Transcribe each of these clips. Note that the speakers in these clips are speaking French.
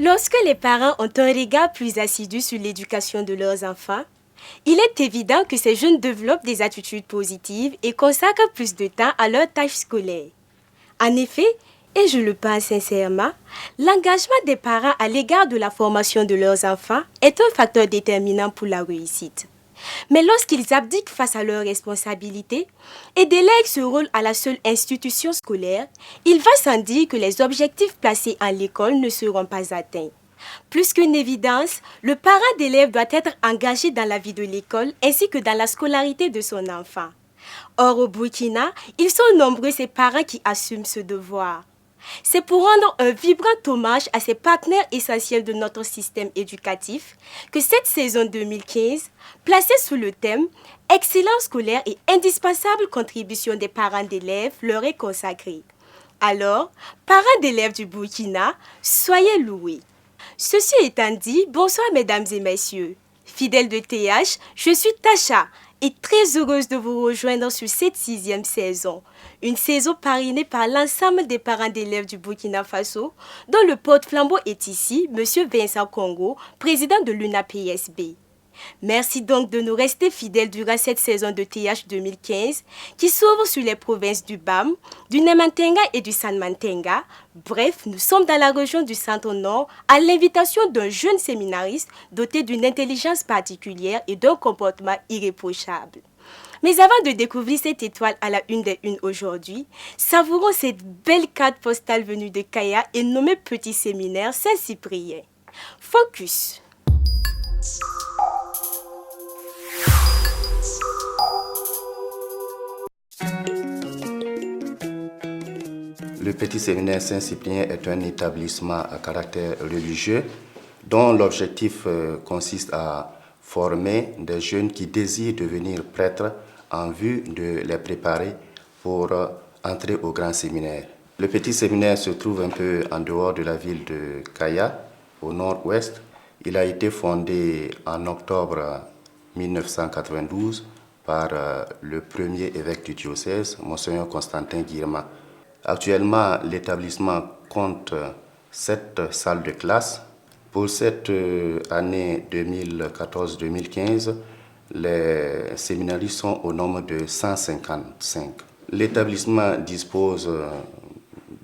Lorsque les parents ont un regard plus assidu sur l'éducation de leurs enfants, il est évident que ces jeunes développent des attitudes positives et consacrent plus de temps à leurs tâches scolaires. En effet, et je le pense sincèrement, l'engagement des parents à l'égard de la formation de leurs enfants est un facteur déterminant pour la réussite. Mais lorsqu'ils abdiquent face à leurs responsabilités et délèguent ce rôle à la seule institution scolaire, il va sans dire que les objectifs placés en l'école ne seront pas atteints. Plus qu'une évidence, le parent d'élève doit être engagé dans la vie de l'école ainsi que dans la scolarité de son enfant. Or, au Burkina, ils sont nombreux ces parents qui assument ce devoir. C'est pour rendre un vibrant hommage à ces partenaires essentiels de notre système éducatif que cette saison 2015, placée sous le thème « Excellence scolaire et indispensable contribution des parents d'élèves » leur est consacrée. Alors, parents d'élèves du Burkina, soyez loués. Ceci étant dit, bonsoir mesdames et messieurs. Fidèles de TH, je suis Tacha et très heureuse de vous rejoindre sur cette 6e saison. Une saison parrainée par l'ensemble des parents d'élèves du Burkina Faso, dont le porte-flambeau est ici, M. Vincent Congo, président de l'UNAPSB. Merci donc de nous rester fidèles durant cette saison de TH 2015 qui s'ouvre sur les provinces du BAM, du Nemantenga et du Sanmantenga. Bref, nous sommes dans la région du Centre-Nord à l'invitation d'un jeune séminariste doté d'une intelligence particulière et d'un comportement irréprochable. Mais avant de découvrir cette étoile à la une des unes aujourd'hui, savourons cette belle carte postale venue de Kaya et nommée Petit Séminaire Saint-Cyprien. Focus. Le Petit Séminaire Saint-Cyprien est un établissement à caractère religieux dont l'objectif consiste à former des jeunes qui désirent devenir prêtres en vue de les préparer pour entrer au grand séminaire. Le Petit Séminaire se trouve un peu en dehors de la ville de Kaya, au nord-ouest. Il a été fondé en octobre 1992 par le premier évêque du diocèse, Monseigneur Constantin Guillermin. Actuellement, l'établissement compte 7 salles de classe. Pour cette année 2014-2015, les séminaristes sont au nombre de 155. L'établissement dispose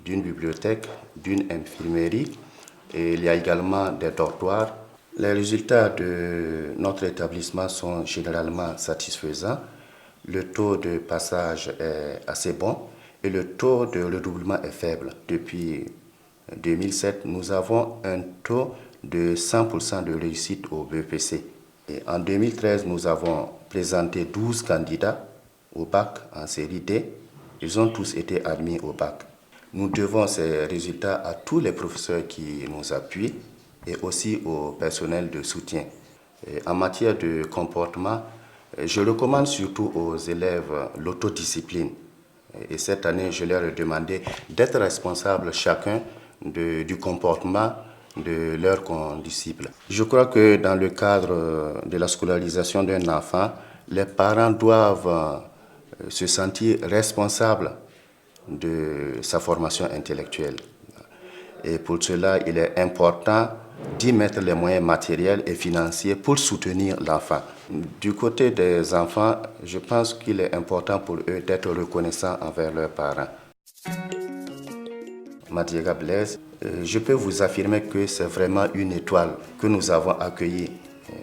d'une bibliothèque, d'une infirmerie et il y a également des dortoirs. Les résultats de notre établissement sont généralement satisfaisants. Le taux de passage est assez bon et le taux de redoublement est faible. Depuis 2007, nous avons un taux de 100% de réussite au BEPC. Et en 2013, nous avons présenté 12 candidats au bac en série D. Ils ont tous été admis au bac. Nous devons ces résultats à tous les professeurs qui nous appuient et aussi au personnel de soutien. Et en matière de comportement, je recommande surtout aux élèves l'autodiscipline. Et cette année, je leur ai demandé d'être responsables chacun du comportement de leurs condisciples. Je crois que dans le cadre de la scolarisation d'un enfant, les parents doivent se sentir responsables de sa formation intellectuelle. Et pour cela, il est important d'y mettre les moyens matériels et financiers pour soutenir l'enfant. Du côté des enfants, je pense qu'il est important pour eux d'être reconnaissants envers leurs parents. Madiega Blaise, je peux vous affirmer que c'est vraiment une étoile que nous avons accueillie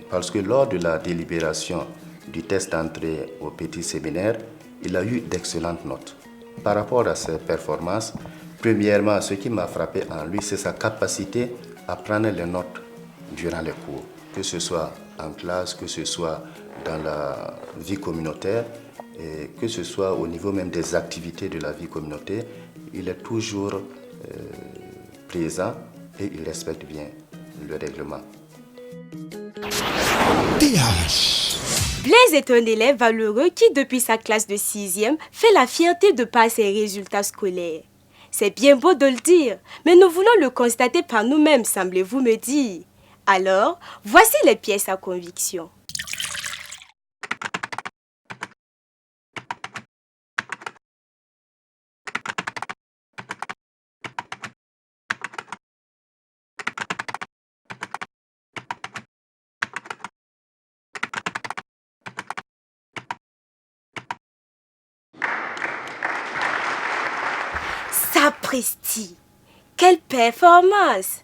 parce que lors de la délibération du test d'entrée au petit séminaire, il a eu d'excellentes notes. Par rapport à ses performances, premièrement, ce qui m'a frappé en lui, c'est sa capacité à prendre les notes durant les cours, que ce soit en classe, que ce soit dans la vie communautaire, et que ce soit au niveau même des activités de la vie communautaire. Il est toujours présent et il respecte bien le règlement. Blaise est un élève valeureux qui, depuis sa classe de 6e, fait la fierté de par ses résultats scolaires. C'est bien beau de le dire, mais nous voulons le constater par nous-mêmes, semblez-vous me dire. Alors, voici les pièces à conviction. Sapristi! Quelle performance!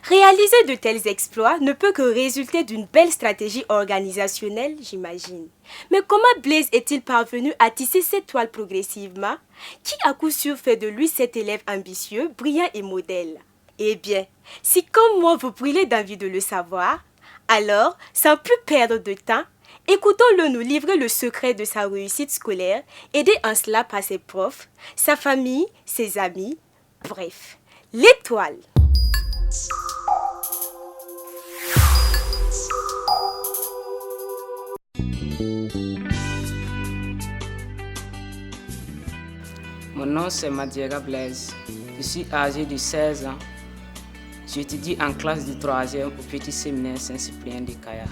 Réaliser de tels exploits ne peut que résulter d'une belle stratégie organisationnelle, j'imagine. Mais comment Blaise est-il parvenu à tisser cette toile progressivement, qui à coup sûr fait de lui cet élève ambitieux, brillant et modèle? Eh bien, si comme moi vous brûlez d'envie de le savoir, alors, sans plus perdre de temps, écoutons-le nous livrer le secret de sa réussite scolaire, aidé en cela par ses profs, sa famille, ses amis, bref, l'étoile. Mon nom c'est Madiega Blaise. Je suis âgé de 16 ans. J'étudie en classe du 3e au petit séminaire Saint-Cyprien de Kaya.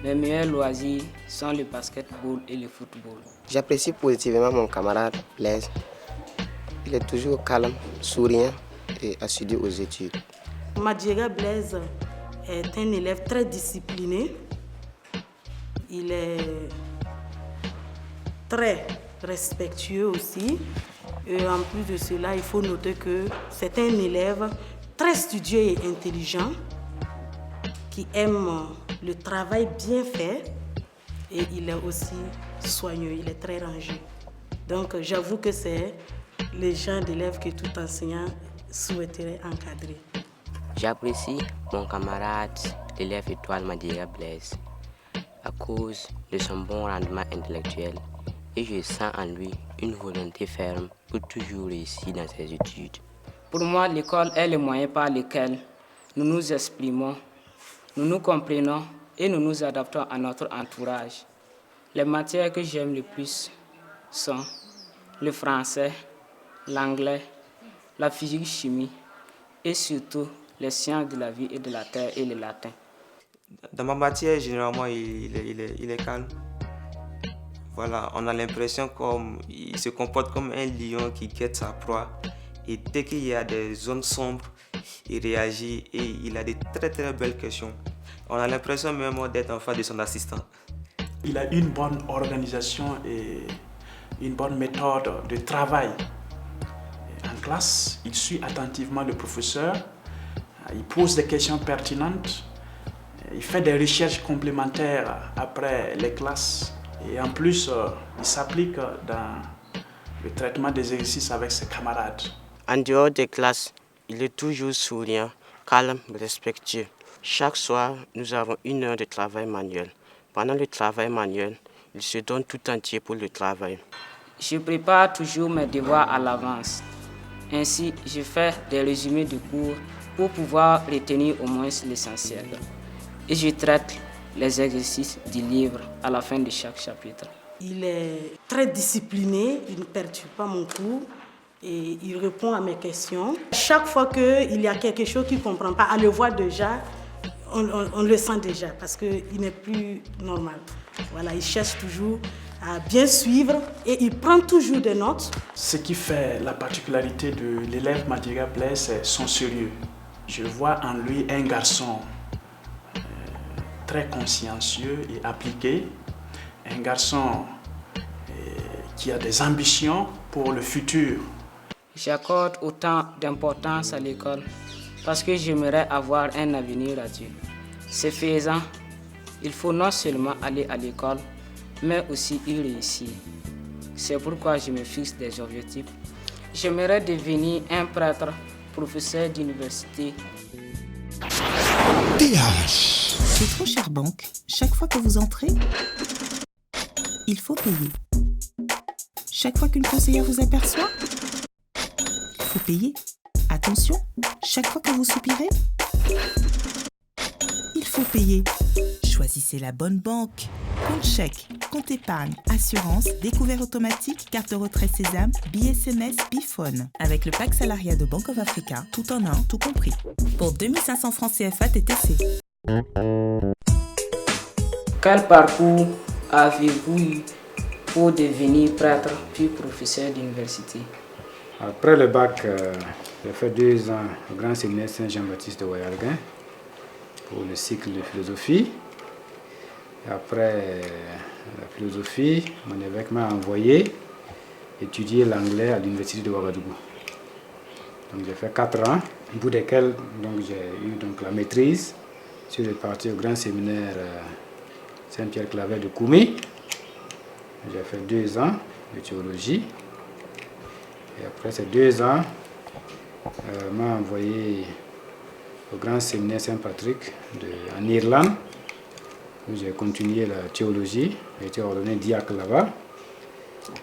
Mes meilleurs loisirs sont le basketball et le football. J'apprécie positivement mon camarade Blaise. Il est toujours calme, souriant et assidu aux études. Madiega Blaise est un élève très discipliné. Il est très respectueux aussi. Et en plus de cela, il faut noter que c'est un élève très studieux et intelligent qui aime le travail bien fait et il est aussi soigneux, il est très rangé. Donc j'avoue que c'est le genre d'élève que tout enseignant souhaiterait encadrer. J'apprécie mon camarade, l'élève étoile Madiega Blaise, à cause de son bon rendement intellectuel et je sens en lui une volonté ferme pour toujours réussir dans ses études. Pour moi, l'école est le moyen par lequel nous nous exprimons, nous nous comprenons et nous nous adaptons à notre entourage. Les matières que j'aime le plus sont le français, l'anglais, la physique-chimie et surtout les sciences de la vie et de la terre et le latin. Dans ma matière, généralement, il est calme. Voilà, on a l'impression qu'il se comporte comme un lion qui guette sa proie. Et dès qu'il y a des zones sombres, il réagit et il a des très très belles questions. On a l'impression même d'être en face de son assistant. Il a une bonne organisation et une bonne méthode de travail. En classe, il suit attentivement le professeur, il pose des questions pertinentes, il fait des recherches complémentaires après les classes et en plus, il s'applique dans le traitement des exercices avec ses camarades. En dehors des classes, il est toujours souriant, calme, respectueux. Chaque soir, nous avons 1 heure de travail manuel. Pendant le travail manuel, il se donne tout entier pour le travail. Je prépare toujours mes devoirs à l'avance. Ainsi, je fais des résumés de cours pour pouvoir retenir au moins l'essentiel. Et je traite les exercices du livre à la fin de chaque chapitre. Il est très discipliné, il ne perturbe pas mon cours et il répond à mes questions. Chaque fois qu'il y a quelque chose qu'il ne comprend pas, à le voir déjà, on le sent déjà parce qu'il n'est plus normal. Voilà, il cherche toujours à bien suivre et il prend toujours des notes. Ce qui fait la particularité de l'élève Madiega Blaise, c'est son sérieux. Je vois en lui un garçon très consciencieux et appliqué, un garçon qui a des ambitions pour le futur. J'accorde autant d'importance à l'école parce que j'aimerais avoir un avenir radieux. Ce faisant, il faut non seulement aller à l'école, mais aussi y réussir. C'est pourquoi je me fixe des objectifs. J'aimerais devenir un prêtre, professeur d'université. C'est trop cher, banque. Chaque fois que vous entrez, il faut payer. Chaque fois qu'une conseillère vous aperçoit, il faut payer. Attention, chaque fois que vous soupirez, il faut payer. Choisissez la bonne banque. Compte chèque, compte épargne, assurance, découvert automatique, carte de retrait Sésame, BSMS, Bifone. Avec le pack salariat de Bank of Africa, tout en un, tout compris. Pour 2500 francs CFA TTC. Quel parcours avez-vous eu pour devenir prêtre puis professeur d'université? Après le bac, j'ai fait 2 ans au Grand Séminaire Saint-Jean-Baptiste de Ouayalguin pour le cycle de philosophie. Et après la philosophie, mon évêque m'a envoyé étudier l'anglais à l'université de Ouagadougou. Donc j'ai fait 4 ans, au bout desquels j'ai eu donc, la maîtrise. Je suis reparti au Grand Séminaire Saint-Pierre-Claver de Koumi. J'ai fait 2 ans de théologie. Et après ces 2 ans, m'a envoyé au Grand Séminaire Saint-Patrick en Irlande, où j'ai continué la théologie. J'ai été ordonné diacre là-bas.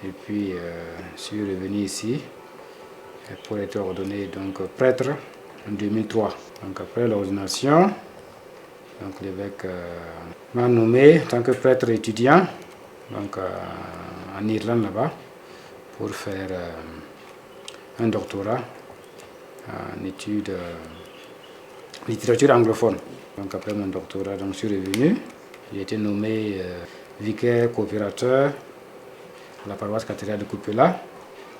Et puis, je suis revenu ici pour être ordonné donc, prêtre en 2003. Donc après l'ordination, l'évêque m'a nommé en tant que prêtre étudiant donc, en Irlande là-bas pour faire un doctorat en études littérature anglophone. Donc après mon doctorat, je suis revenu. J'ai été nommé vicaire coopérateur à la paroisse cathédrale de Coupela,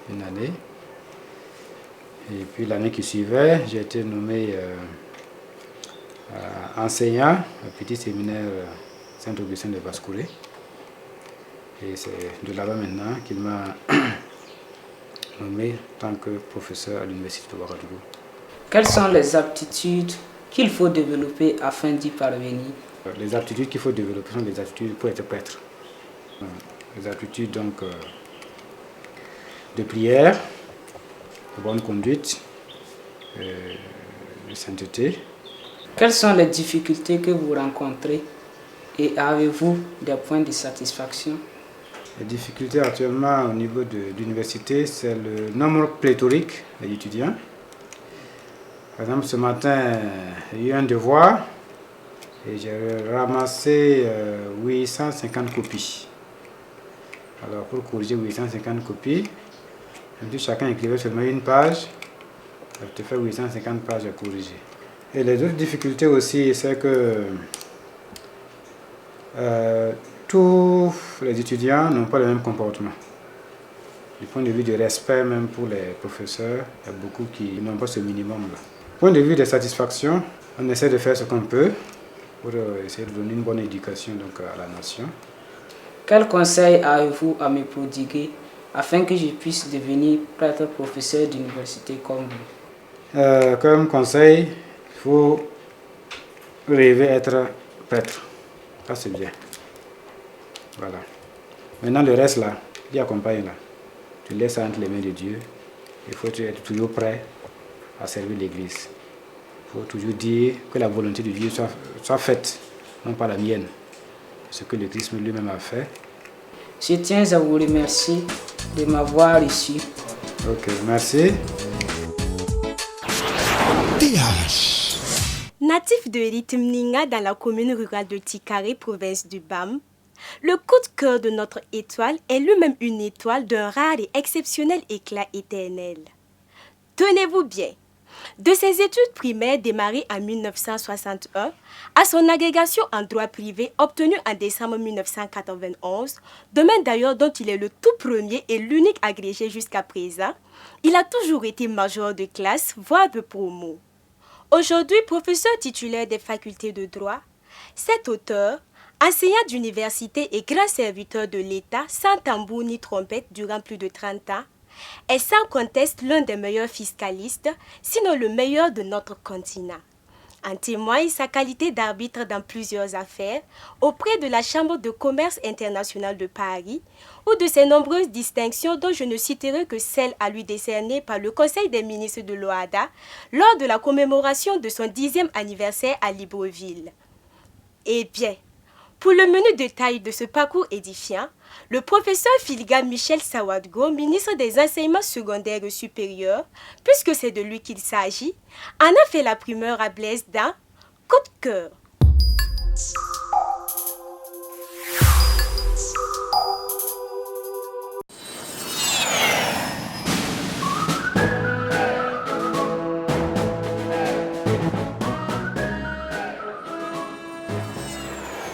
une année. Et puis l'année qui suivait, j'ai été nommé enseignant au petit séminaire Saint-Augustin de Bascouré. Et c'est de là-bas maintenant qu'il m'a nommé en tant que professeur à l'université de Ouagadougou. Quelles sont les aptitudes qu'il faut développer afin d'y parvenir? Les aptitudes qu'il faut développer sont des aptitudes pour être prêtre. Les aptitudes donc de prière, de bonne conduite, de sainteté. Quelles sont les difficultés que vous rencontrez et avez-vous des points de satisfaction? Les difficultés actuellement au niveau de l'université, c'est le nombre pléthorique des étudiants. Par exemple, ce matin, il y a eu un devoir et j'ai ramassé 850 copies. Alors, pour corriger 850 copies, chacun écrivait seulement une page, ça te fait 850 pages à corriger. Et les autres difficultés aussi, c'est que tous les étudiants n'ont pas le même comportement. Du point de vue du respect, même pour les professeurs, il y a beaucoup qui n'ont pas ce minimum-là. Du point de vue de satisfaction, on essaie de faire ce qu'on peut pour essayer de donner une bonne éducation donc, à la nation. Quel conseil avez-vous à me prodiguer afin que je puisse devenir prêtre professeur d'université comme vous? Comme conseil, il faut rêver être prêtre. Ça, c'est bien. Voilà. Maintenant, le reste là, qui accompagne là, tu laisses ça entre les mains de Dieu. Il faut être toujours prêt à servir l'Église. Il faut toujours dire que la volonté de Dieu soit faite, non pas la mienne. Ce que le Christ lui-même a fait. Je tiens à vous remercier de m'avoir reçu. Ok, merci. Natif de Ritimninga dans la commune rurale de Tikari, province du BAM, le coup de cœur de notre étoile est lui-même une étoile d'un rare et exceptionnel éclat éternel. Tenez-vous bien, de ses études primaires démarrées en 1961 à son agrégation en droit privé obtenue en décembre 1991, domaine d'ailleurs dont il est le tout premier et l'unique agrégé jusqu'à présent, il a toujours été major de classe, voire de promo. Aujourd'hui, professeur titulaire des facultés de droit, cet auteur, enseignant d'université et grand serviteur de l'État sans tambour ni trompette durant plus de 30 ans, est sans conteste l'un des meilleurs fiscalistes, sinon le meilleur de notre continent. En témoigne sa qualité d'arbitre dans plusieurs affaires auprès de la Chambre de commerce internationale de Paris ou de ses nombreuses distinctions dont je ne citerai que celles à lui décernées par le Conseil des ministres de l'OHADA lors de la commémoration de son 10e anniversaire à Libreville. Eh bien, Pour le menu détail de ce parcours édifiant, le professeur Filiga Michel Sawadgo, ministre des Enseignements secondaires et supérieurs, puisque c'est de lui qu'il s'agit, en a fait la primeur à Blaise dans Coup de cœur.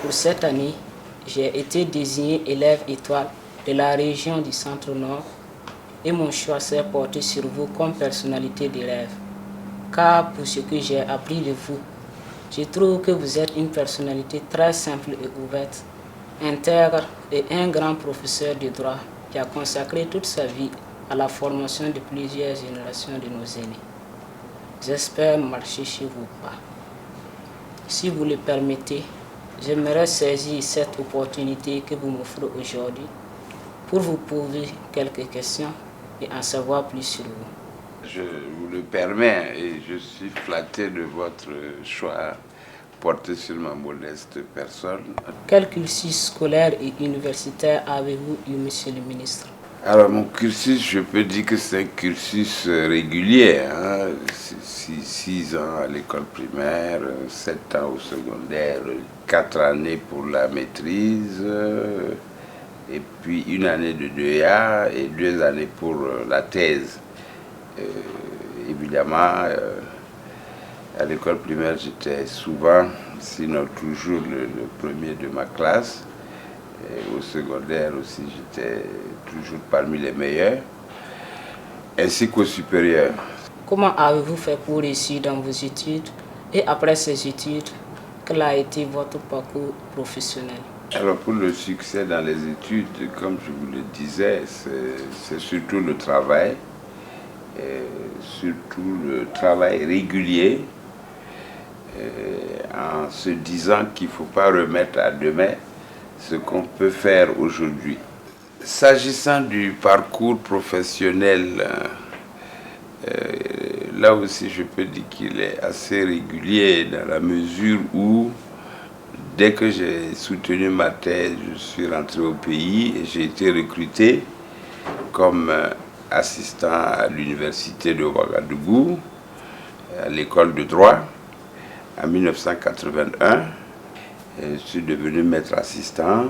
Pour cette année, j'ai été désigné élève étoile de la région du Centre-Nord et mon choix s'est porté sur vous comme personnalité d'élève. Car pour ce que j'ai appris de vous, je trouve que vous êtes une personnalité très simple et ouverte, intègre et un grand professeur de droit qui a consacré toute sa vie à la formation de plusieurs générations de nos aînés. J'espère marcher chez vos pas. Si vous le permettez, j'aimerais saisir cette opportunité que vous m'offrez aujourd'hui pour vous poser quelques questions et en savoir plus sur vous. Je vous le permets et je suis flatté de votre choix porté sur ma modeste personne. Quel cursus scolaire et universitaire avez-vous eu, monsieur le ministre? Alors mon cursus, je peux dire que c'est un cursus régulier. 6 ans à l'école primaire, 7 ans au secondaire, 4 années pour la maîtrise, et puis 1 année de 2A et 2 années pour la thèse. Évidemment, à l'école primaire, j'étais souvent, sinon toujours, le premier de ma classe. Et au secondaire aussi, j'étais toujours parmi les meilleurs, ainsi qu'au supérieur. Comment avez-vous fait pour réussir dans vos études? Et après ces études, quel a été votre parcours professionnel? Alors pour le succès dans les études, comme je vous le disais, c'est surtout le travail, surtout le travail régulier, en se disant qu'il ne faut pas remettre à demain ce qu'on peut faire aujourd'hui. S'agissant du parcours professionnel, là aussi je peux dire qu'il est assez régulier dans la mesure où dès que j'ai soutenu ma thèse, je suis rentré au pays et j'ai été recruté comme assistant à l'université de Ouagadougou, à l'école de droit, en 1981. Je suis devenu maître assistant,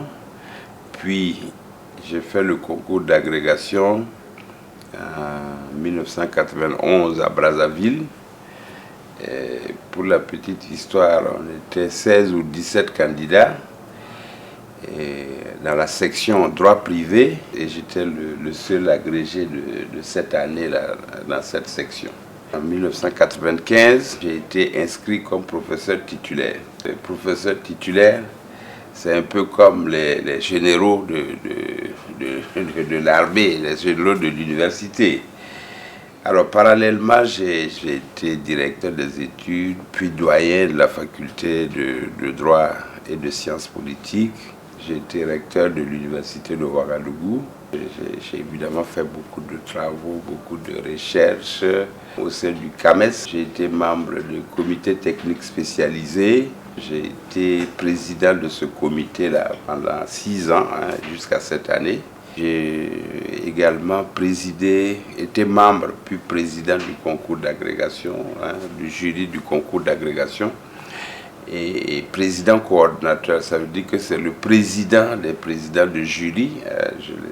puis j'ai fait le concours d'agrégation en 1991 à Brazzaville. Et pour la petite histoire, on était 16 ou 17 candidats et dans la section droit privé et j'étais le seul agrégé de cette année-là dans cette section. En 1995, j'ai été inscrit comme professeur titulaire. Le professeur titulaire, c'est un peu comme les généraux de l'armée, les généraux de l'université. Alors parallèlement, j'ai été directeur des études, puis doyen de la faculté de droit et de sciences politiques. J'ai été recteur de l'université de Ouagadougou. J'ai évidemment fait beaucoup de travaux, beaucoup de recherches au sein du CAMES. J'ai été membre du comité technique spécialisé. J'ai été président de ce comité-là pendant 6 ans, jusqu'à cette année. J'ai également été membre, puis président du concours d'agrégation, du jury du concours d'agrégation. Et président coordinateur, ça veut dire que c'est le président des présidents de jury.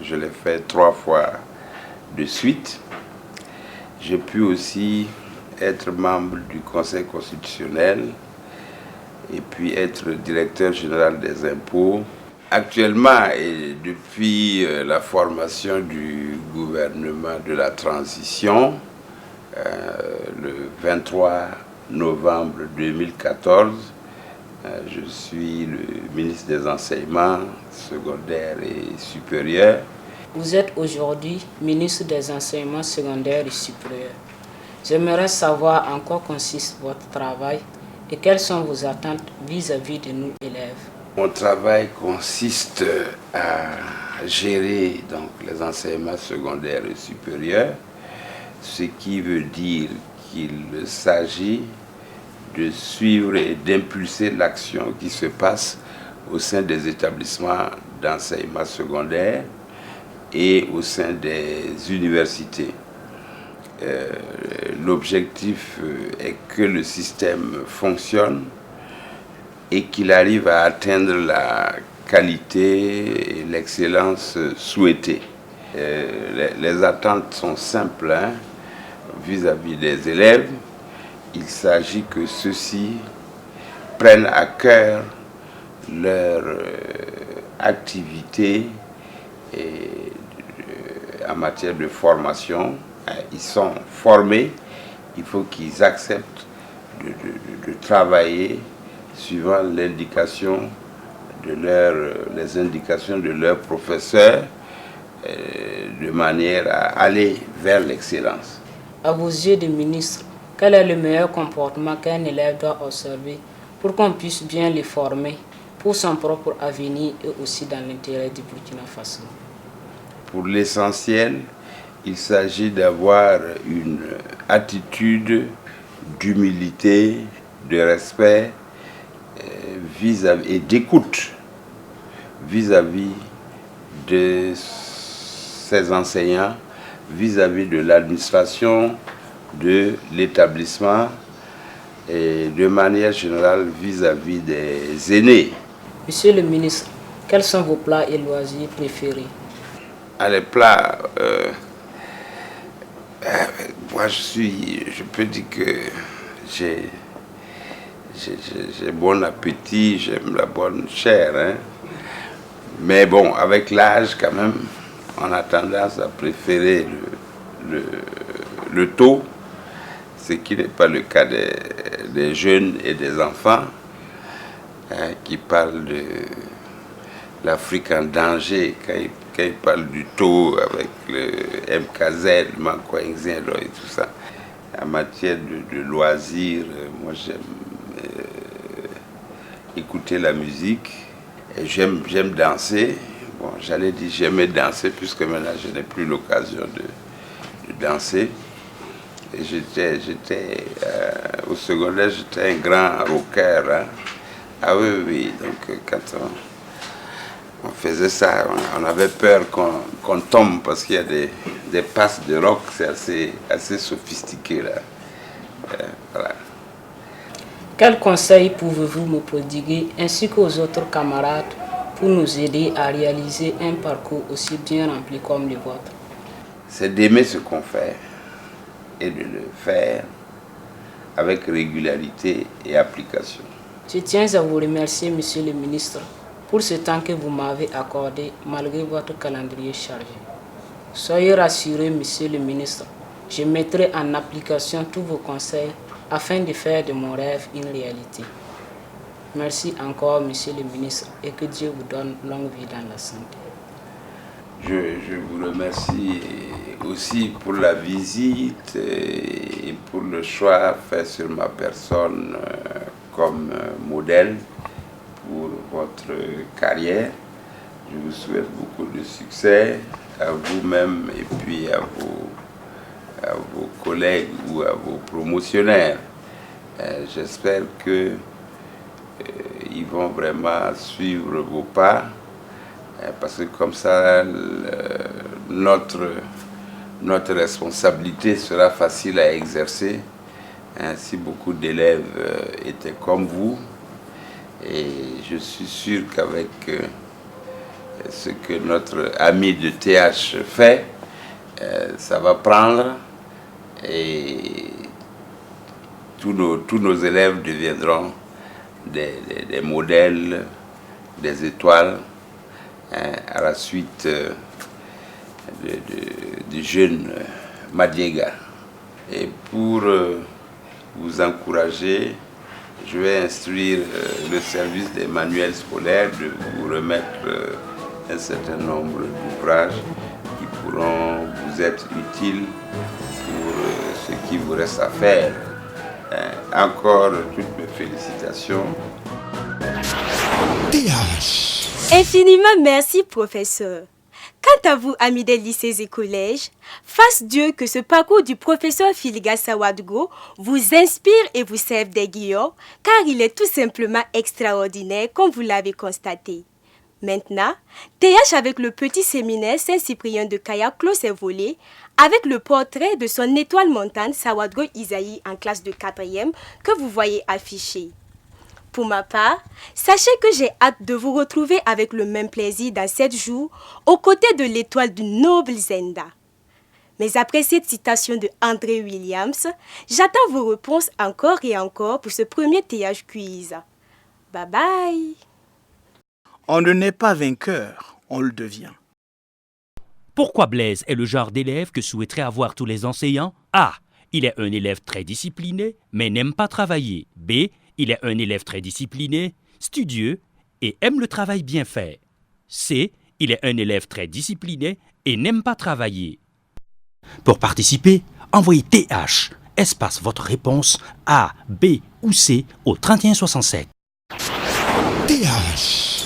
Je l'ai fait 3 fois de suite. J'ai pu aussi être membre du Conseil constitutionnel et puis être directeur général des impôts. Actuellement, et depuis la formation du gouvernement de la transition, le 23 novembre 2014, je suis le ministre des Enseignements secondaires et supérieurs. Vous êtes aujourd'hui ministre des Enseignements secondaires et supérieurs. J'aimerais savoir en quoi consiste votre travail et quelles sont vos attentes vis-à-vis de nous élèves. Mon travail consiste à gérer donc, les enseignements secondaires et supérieurs, ce qui veut dire qu'il s'agit de suivre et d'impulser l'action qui se passe au sein des établissements d'enseignement secondaire et au sein des universités. L'objectif est que le système fonctionne et qu'il arrive à atteindre la qualité et l'excellence souhaitée. Les attentes sont simples vis-à-vis des élèves. Il s'agit que ceux-ci prennent à cœur leur activité en matière de formation. Ils sont formés, il faut qu'ils acceptent de travailler suivant l'indication les indications de leurs professeurs de manière à aller vers l'excellence. À vos yeux de ministre, quel est le meilleur comportement qu'un élève doit observer pour qu'on puisse bien le former pour son propre avenir et aussi dans l'intérêt du Burkina Faso? Pour l'essentiel, il s'agit d'avoir une attitude d'humilité, de respect et d'écoute vis-à-vis de ses enseignants, vis-à-vis de l'administration, de l'établissement et de manière générale vis-à-vis des aînés. Monsieur le ministre, quels sont vos plats et loisirs préférés? Les plats, moi je peux dire que j'ai bon appétit, j'aime la bonne chair. Mais bon, avec l'âge quand même, on a tendance à préférer le taux, ce qui n'est pas le cas des jeunes et des enfants qui parlent de l'Afrique en danger quand ils parlent du taux avec le MKZ, Mankwengzin et tout ça. En matière de loisirs, moi j'aime écouter la musique et j'aime danser. Bon, j'allais dire j'aimais danser puisque maintenant je n'ai plus l'occasion de danser. Et j'étais au secondaire, j'étais un grand rocker. Ah oui, donc quand on faisait ça, on avait peur qu'on tombe parce qu'il y a des passes de rock, c'est assez sophistiqué là. Voilà. Quels conseils pouvez-vous me prodiguer ainsi qu'aux autres camarades pour nous aider à réaliser un parcours aussi bien rempli comme le vôtre? C'est d'aimer ce qu'on fait et de le faire avec régularité et application. Je tiens à vous remercier, Monsieur le ministre, pour ce temps que vous m'avez accordé malgré votre calendrier chargé. Soyez rassurés, Monsieur le ministre, je mettrai en application tous vos conseils afin de faire de mon rêve une réalité. Merci encore, Monsieur le ministre, et que Dieu vous donne longue vie dans la santé. Je vous remercie aussi pour la visite et pour le choix fait sur ma personne comme modèle pour votre carrière. Je vous souhaite beaucoup de succès à vous-même et puis à vos collègues ou à vos promotionnaires. J'espère que ils vont vraiment suivre vos pas parce que comme ça notre responsabilité sera facile à exercer si beaucoup d'élèves étaient comme vous. Et je suis sûr qu'avec ce que notre ami de TH fait, ça va prendre et tous nos élèves deviendront des modèles, des étoiles à la suite du jeune Madiega. Et pour vous encourager, je vais instruire le service des manuels scolaires de vous remettre un certain nombre d'ouvrages qui pourront vous être utiles pour ce qui vous reste à faire. Encore toutes mes félicitations. Infiniment merci, professeur. Quant à vous, amis des lycées et collèges, fasse Dieu que ce parcours du professeur Filigas Sawadgo vous inspire et vous serve d'aiguillon, car il est tout simplement extraordinaire, comme vous l'avez constaté. Maintenant, TH avec le petit séminaire Saint-Cyprien de Kaya clôt ses volets avec le portrait de son étoile montante Sawadgo Isaïe en classe de 4e que vous voyez affiché. Pour ma part, sachez que j'ai hâte de vous retrouver avec le même plaisir dans 7 jours aux côtés de l'étoile du noble Zenda. Mais après cette citation de André Williams, j'attends vos réponses encore et encore pour ce premier TH Quiz. Bye bye! On ne naît pas vainqueur, on le devient. Pourquoi Blaise est le genre d'élève que souhaiteraient avoir tous les enseignants? A. Il est un élève très discipliné, mais n'aime pas travailler. B. Il est un élève très discipliné, studieux et aime le travail bien fait. C. Il est un élève très discipliné et n'aime pas travailler. Pour participer, envoyez TH, espace votre réponse A, B ou C au 3167. TH